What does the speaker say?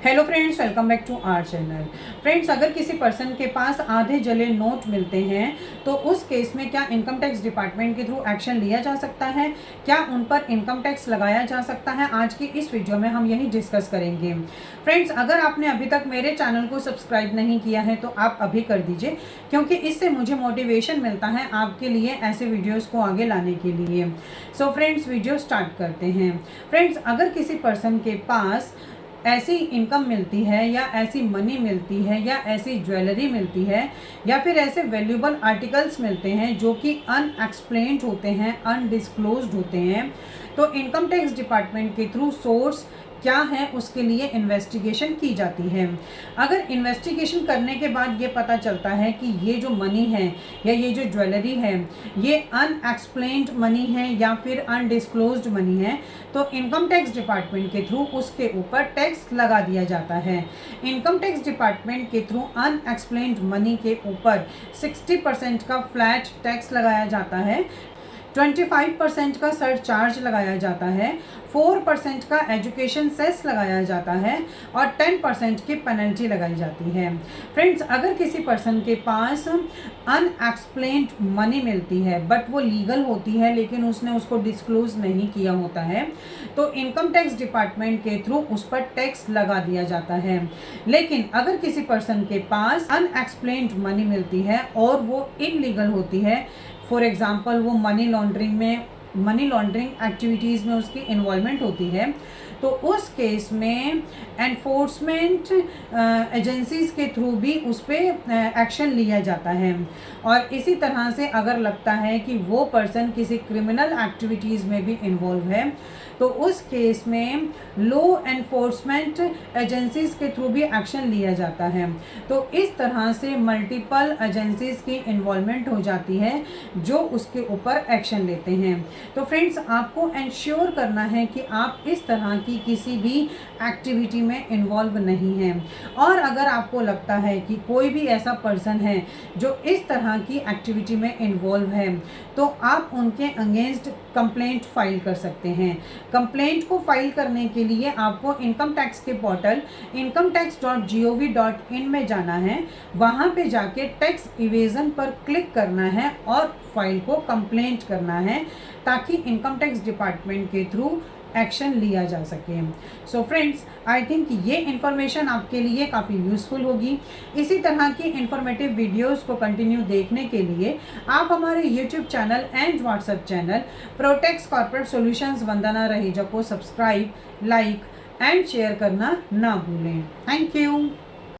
Hello friends, welcome back to our channel. Friends, अगर किसी person के पास आधे जले नोट मिलते हैं तो उस केस में क्या इनकम टैक्स डिपार्टमेंट के थ्रू एक्शन लिया जा सकता है? क्या उन पर इनकम टैक्स लगाया जा सकता है? आज की इस वीडियो में हम यही डिस्कस करेंगे। फ्रेंड्स, अगर आपने अभी तक मेरे चैनल को सब्सक्राइब नहीं किया है तो आप अभी कर दीजिए, क्योंकि इससे मुझे मोटिवेशन मिलता है आपके लिए ऐसे वीडियोज़ को आगे लाने के लिए। सो फ्रेंड्स, वीडियो स्टार्ट करते हैं। फ्रेंड्स, अगर किसी पर्सन के पास ऐसी इनकम मिलती है या ऐसी मनी मिलती है या ऐसी ज्वेलरी मिलती है या फिर ऐसे वैल्यूबल आर्टिकल्स मिलते हैं जो कि अनएक्सप्लेन्ड होते हैं, अनडिस्क्लोज्ड होते हैं, तो इनकम टैक्स डिपार्टमेंट के थ्रू सोर्स क्या है उसके लिए इन्वेस्टिगेशन की जाती है। अगर इन्वेस्टिगेशन करने के बाद ये पता चलता है कि ये जो मनी है या ये जो ज्वेलरी है ये अनएक्सप्लेन्ड मनी है या फिर अनडिस्क्लोज्ड मनी है, तो इनकम टैक्स डिपार्टमेंट के थ्रू उसके ऊपर टैक्स लगा दिया जाता है। इनकम टैक्स डिपार्टमेंट के थ्रू अनएक्सप्लेन्ड मनी के ऊपर 60% का फ्लैट टैक्स लगाया जाता है, 25% का सरचार्ज लगाया जाता है, 4% का एजुकेशन सेस लगाया जाता है और 10% की पेनल्टी लगाई जाती है। फ्रेंड्स, अगर किसी पर्सन के पास अनएक्सप्लेन्ड मनी मिलती है बट वो लीगल होती है लेकिन उसने उसको डिस्क्लोज नहीं किया होता है, तो इनकम टैक्स डिपार्टमेंट के थ्रू उस पर टैक्स लगा दिया जाता है। लेकिन अगर किसी पर्सन के पास अनएक्सप्लेन्ड मनी मिलती है और वो इनलीगल होती है, फॉर एग्ज़ाम्पल वो मनी लॉन्ड्रिंग एक्टिविटीज़ में उसकी इन्वॉल्वमेंट होती है, तो उस केस में एनफोर्समेंट एजेंसीज़ के थ्रू भी उस पर एक्शन लिया जाता है। और इसी तरह से अगर लगता है कि वो पर्सन किसी क्रिमिनल एक्टिविटीज़ में भी इन्वॉल्व है, तो उस केस में लॉ एनफोर्समेंट एजेंसीज़ के थ्रू भी एक्शन लिया जाता है। तो इस तरह से मल्टीपल एजेंसीज़ की इन्वॉल्वमेंट हो जाती है जो उसके ऊपर एक्शन लेते हैं। तो फ्रेंड्स, आपको इंश्योर करना है कि आप इस तरह की किसी भी एक्टिविटी में इन्वॉल्व नहीं हैं। और अगर आपको लगता है कि कोई भी ऐसा पर्सन है जो इस तरह की एक्टिविटी में इन्वॉल्व है, तो आप उनके अगेंस्ट कंप्लेंट फाइल कर सकते हैं। कंप्लेंट को फाइल करने के लिए आपको इनकम टैक्स के पोर्टल incometax.gov.in में जाना है। वहाँ पे जाके टैक्स इवेजन पर क्लिक करना है और फाइल को कंप्लेंट करना है, ताकि इनकम टैक्स डिपार्टमेंट के थ्रू एक्शन लिया जा सके। सो फ्रेंड्स, आई थिंक ये इन्फॉर्मेशन आपके लिए काफ़ी यूज़फुल होगी। इसी तरह की इन्फॉर्मेटिव वीडियोस को कंटिन्यू देखने के लिए आप हमारे YouTube channel and WhatsApp channel Protex corporate solutions Vandana Raheja को सब्सक्राइब, लाइक एंड शेयर करना ना भूलें। Thank you.